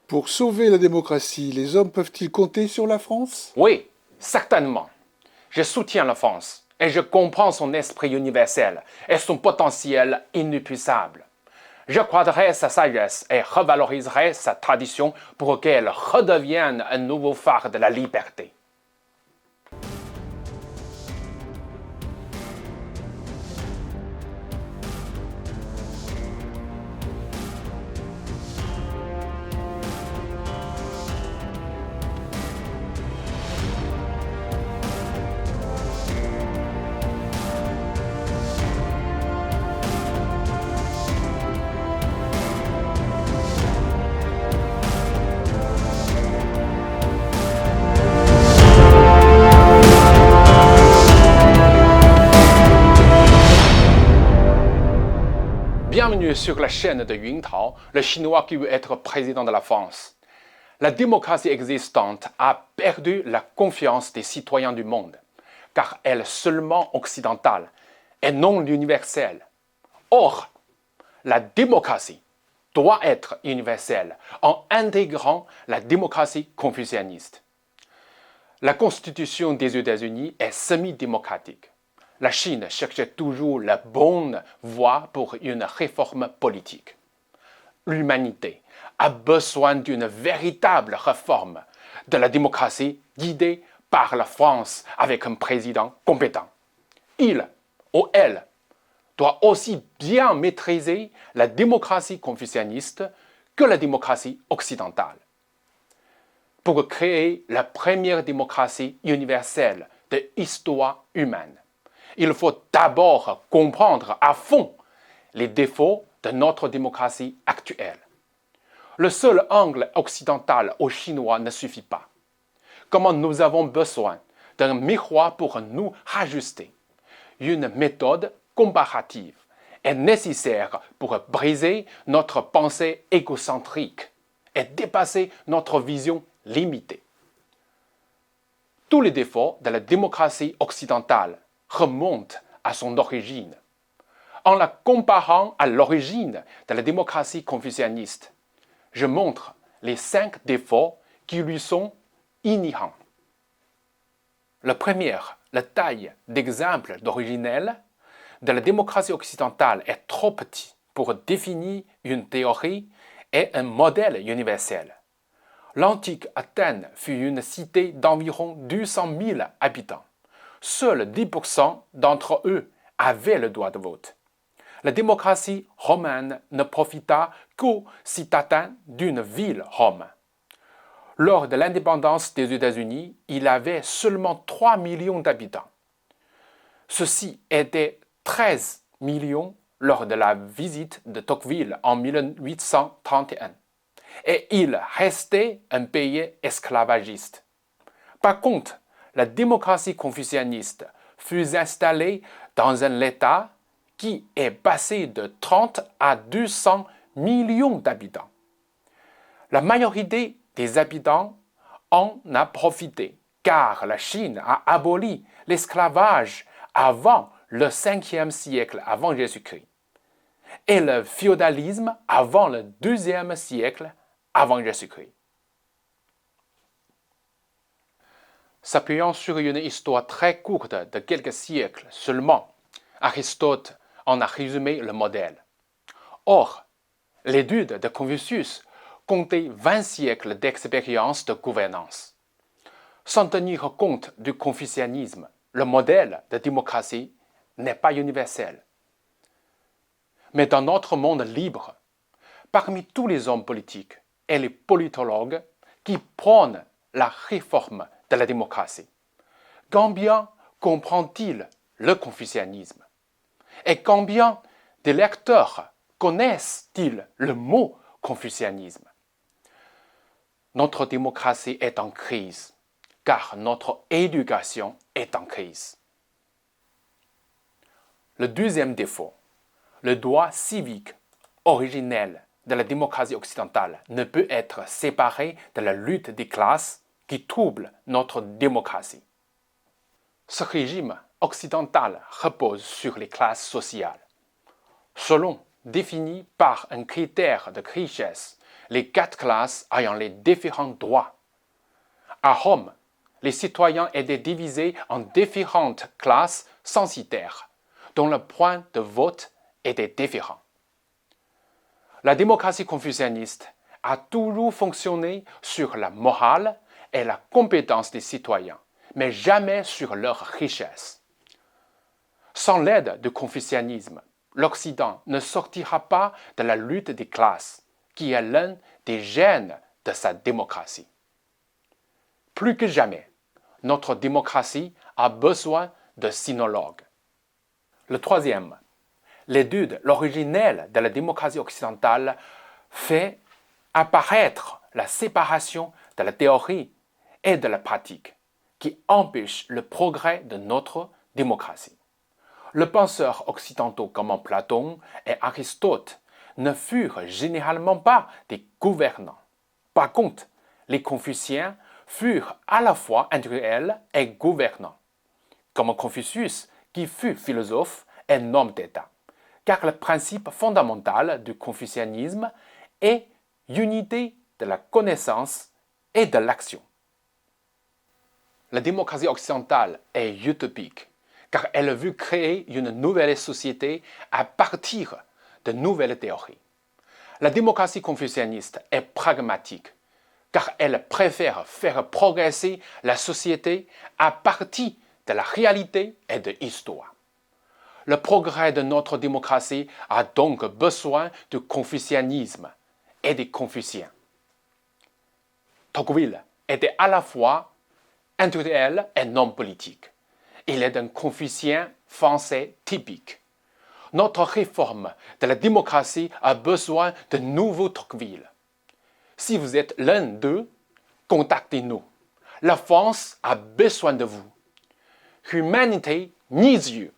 Pour sauver la démocratie, les hommes peuvent-ils compter sur la France? Oui, certainement. Je soutiens la France et je comprends son esprit universel et son potentiel inépuisable. Je croirai sa sagesse et revaloriserai sa tradition pour qu'elle redevienne un nouveau phare de la liberté. Bienvenue sur la chaîne de Yuntao, le Chinois qui veut être président de la France. La démocratie existante a perdu la confiance des citoyens du monde, car elle est seulement occidentale et non universelle. Or, la démocratie doit être universelle en intégrant la démocratie confucianiste. La Constitution des États-Unis est semi-démocratique. La Chine cherchait toujours la bonne voie pour une réforme politique. L'humanité a besoin d'une véritable réforme de la démocratie guidée par la France avec un président compétent. Il ou elle doit aussi bien maîtriser la démocratie confucianiste que la démocratie occidentale. Pour créer la première démocratie universelle de l'histoire humaine, il faut d'abord comprendre à fond les défauts de notre démocratie actuelle. Le seul angle occidental au chinois ne suffit pas. Comme nous avons besoin d'un miroir pour nous ajuster, une méthode comparative est nécessaire pour briser notre pensée égocentrique et dépasser notre vision limitée. Tous les défauts de la démocratie occidentale remontent à son origine. En la comparant à l'origine de la démocratie confucianiste, je montre les 5 défauts qui lui sont inhérents. Le premier, la taille d'exemple d'originel de la démocratie occidentale est trop petit pour définir une théorie et un modèle universel. L'antique Athènes fut une cité d'environ 200 000 habitants. Seuls 10% d'entre eux avaient le droit de vote. La démocratie romaine ne profita qu'aux citadins d'une ville Rome. Lors de l'indépendance des États-Unis, il avait seulement 3 millions d'habitants. Ceux-ci étaient 13 millions lors de la visite de Tocqueville en 1831. Et il restait un pays esclavagiste. Par contre, la démocratie confucianiste fut installée dans un État qui est passé de 30 à 200 millions d'habitants. La majorité des habitants en a profité, car la Chine a aboli l'esclavage avant le 5e siècle avant Jésus-Christ et le féodalisme avant le 2e siècle avant Jésus-Christ. S'appuyant sur une histoire très courte de quelques siècles seulement, Aristote en a résumé le modèle. Or, l'étude de Confucius comptait 20 siècles d'expérience de gouvernance. Sans tenir compte du confucianisme, le modèle de démocratie n'est pas universel. Mais dans notre monde libre, parmi tous les hommes politiques et les politologues qui prônent la réforme de la démocratie, combien comprend-il le confucianisme? Et combien de lecteurs connaissent-ils le mot confucianisme? Notre démocratie est en crise, car notre éducation est en crise. Le deuxième défaut, le droit civique originel de la démocratie occidentale ne peut être séparé de la lutte des classes qui trouble notre démocratie. Ce régime occidental repose sur les classes sociales. Selon défini par un critère de richesse, les 4 classes ayant les différents droits. À Rome, les citoyens étaient divisés en différentes classes censitaires, dont le point de vote était différent. La démocratie confucianiste a toujours fonctionné sur la morale et la compétence des citoyens, mais jamais sur leur richesse. Sans l'aide du confucianisme, l'Occident ne sortira pas de la lutte des classes, qui est l'un des gènes de sa démocratie. Plus que jamais, notre démocratie a besoin de sinologues. Le troisième, l'étude originelle de la démocratie occidentale fait apparaître la séparation de la théorie et de la pratique qui empêche le progrès de notre démocratie. Les penseurs occidentaux comme Platon et Aristote ne furent généralement pas des gouvernants. Par contre, les Confuciens furent à la fois intellectuels et gouvernants, comme Confucius qui fut philosophe et homme d'État, car le principe fondamental du confucianisme est l'unité de la connaissance et de l'action. La démocratie occidentale est utopique, car elle veut créer une nouvelle société à partir de nouvelles théories. La démocratie confucianiste est pragmatique, car elle préfère faire progresser la société à partir de la réalité et de l'histoire. Le progrès de notre démocratie a donc besoin du confucianisme et des Confuciens. Tocqueville était à la fois intellectuel et homme politique. Il est un confucien français typique. Notre réforme de la démocratie a besoin de nouveaux Tocqueville. Si vous êtes l'un d'eux, contactez-nous. La France a besoin de vous. Humanité needs you.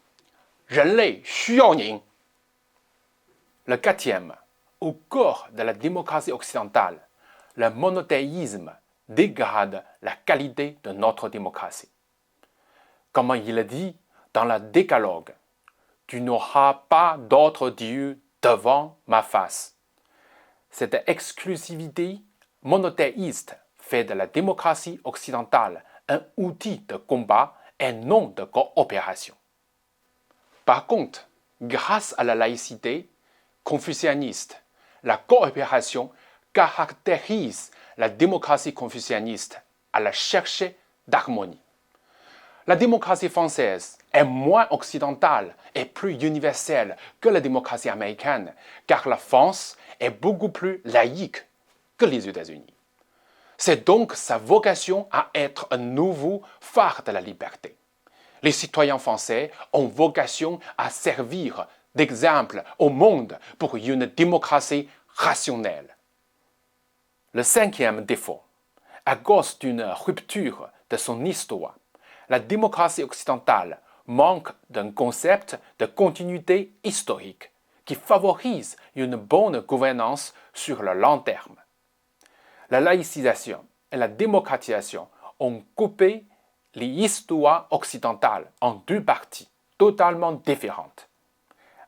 人类需要您. Le quatrième, au cœur de la démocratie occidentale, le monothéisme dégrade la qualité de notre démocratie. Comme il dit dans le Décalogue, « Tu n'auras pas d'autre Dieu devant ma face ». Cette exclusivité monothéiste fait de la démocratie occidentale un outil de combat et non de coopération. Par contre, grâce à la laïcité confucianiste, la coopération caractérise la démocratie confucianiste à la chercher d'harmonie. La démocratie française est moins occidentale et plus universelle que la démocratie américaine, car la France est beaucoup plus laïque que les États-Unis. C'est donc sa vocation à être un nouveau phare de la liberté. Les citoyens français ont vocation à servir d'exemple au monde pour une démocratie rationnelle. Le cinquième défaut, à cause d'une rupture de son histoire, la démocratie occidentale manque d'un concept de continuité historique qui favorise une bonne gouvernance sur le long terme. La laïcisation et la démocratisation ont coupé l'histoire occidentale en deux parties totalement différentes,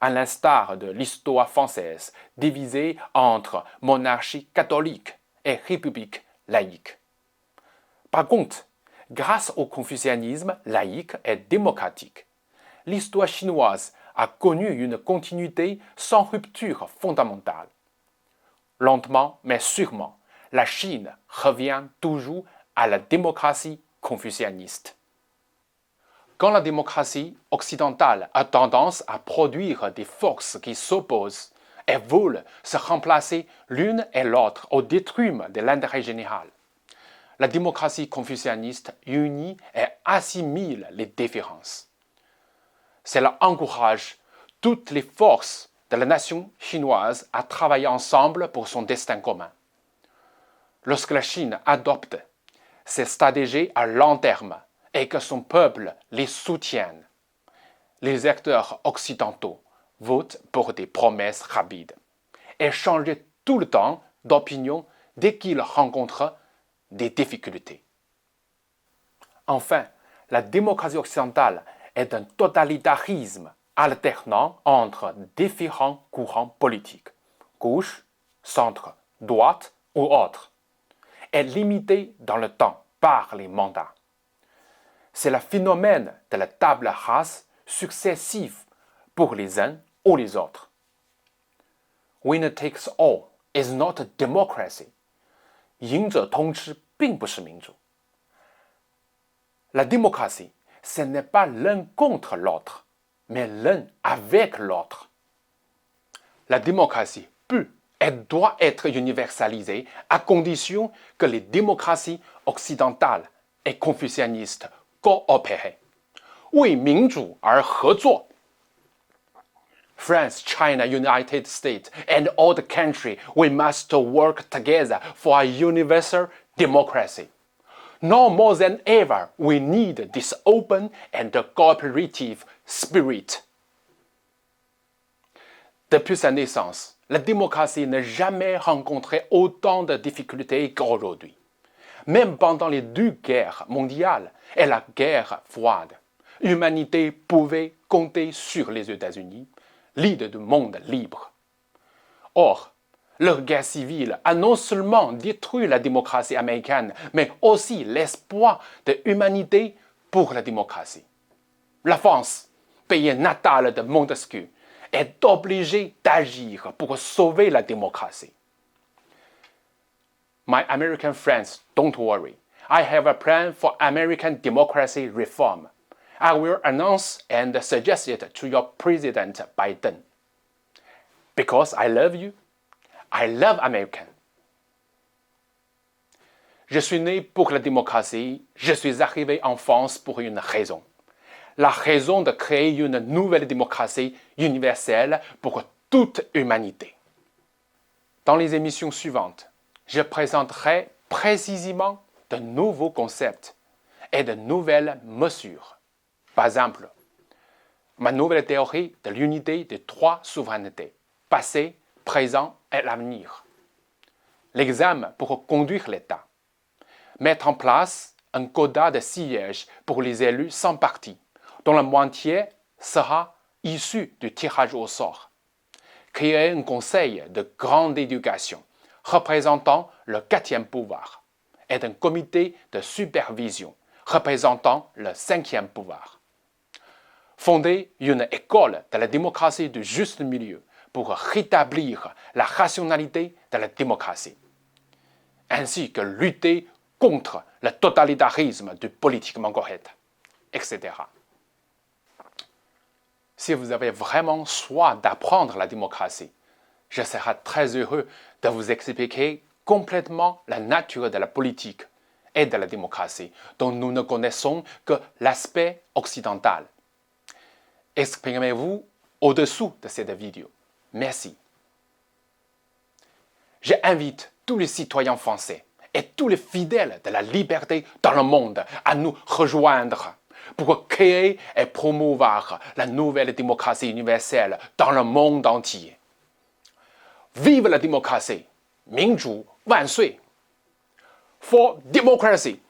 à l'instar de l'histoire française divisée entre monarchie catholique et république laïque. Par contre, grâce au confucianisme laïque et démocratique, l'histoire chinoise a connu une continuité sans rupture fondamentale. Lentement mais sûrement, la Chine revient toujours à la démocratie confucianiste. Quand la démocratie occidentale a tendance à produire des forces qui s'opposent et veulent se remplacer l'une et l'autre au détriment de l'intérêt général, la démocratie confucianiste unit et assimile les différences. Cela encourage toutes les forces de la nation chinoise à travailler ensemble pour son destin commun. Lorsque la Chine adopte ces stratégies à long terme et que son peuple les soutienne, les acteurs occidentaux votent pour des promesses rapides et changent tout le temps d'opinion dès qu'ils rencontrent des difficultés. Enfin, la démocratie occidentale est un totalitarisme alternant entre différents courants politiques, gauche, centre, droite ou autre est limitée dans le temps par les mandats. C'est le phénomène de la table rase successive pour les uns ou les autres. Winner takes all is not a democracy. 赢者通吃并不是民主。La démocratie, ce n'est pas l'un contre l'autre, mais l'un avec l'autre. La démocratie peut et doit être universalisée à condition que les démocraties occidentales et confucianistes coopèrent. 为民主而合作。France, China, United States, and all the countries, we must work together for a universal democracy. Now more than ever, we need this open and cooperative spirit. Depuis sa naissance, la démocratie n'a jamais rencontré autant de difficultés qu'aujourd'hui. Même pendant les deux guerres mondiales et la guerre froide, l'humanité pouvait compter sur les États-Unis, leader du monde libre. Or, leur guerre civile a non seulement détruit la démocratie américaine, mais aussi l'espoir de l'humanité pour la démocratie. La France, pays natal de Montesquieu, est obligée d'agir pour sauver la démocratie. My American friends, don't worry. I have a plan for American democracy reform. I will announce and suggest it to your President Biden. Because I love you, I love America. Je suis né pour la démocratie, je suis arrivé en France pour une raison. La raison de créer une nouvelle démocratie universelle pour toute humanité. Dans les émissions suivantes, je présenterai précisément de nouveaux concepts et de nouvelles mesures. Par exemple, ma nouvelle théorie de l'unité des trois souverainetés, passé, présent et l'avenir. L'examen pour conduire l'État. Mettre en place un quota de sièges pour les élus sans parti, dont la moitié sera issue du tirage au sort. Créer un conseil de grande éducation représentant le quatrième pouvoir et un comité de supervision représentant le cinquième pouvoir. Fonder une école de la démocratie du juste milieu pour rétablir la rationalité de la démocratie, ainsi que lutter contre le totalitarisme du politiquement correct, etc. Si vous avez vraiment soif d'apprendre la démocratie, je serai très heureux de vous expliquer complètement la nature de la politique et de la démocratie dont nous ne connaissons que l'aspect occidental. Exprimez-vous au-dessous de cette vidéo. Merci. J'invite tous les citoyens français et tous les fidèles de la liberté dans le monde à nous rejoindre pour créer et promouvoir la nouvelle démocratie universelle dans le monde entier. Vive la démocratie! 民主万岁! For democracy!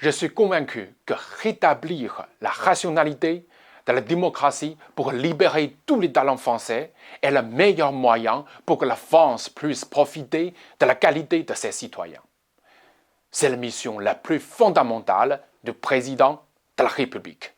Je suis convaincu que rétablir la rationalité de la démocratie pour libérer tous les talents français est le meilleur moyen pour que la France puisse profiter de la qualité de ses citoyens. C'est la mission la plus fondamentale du président de la République.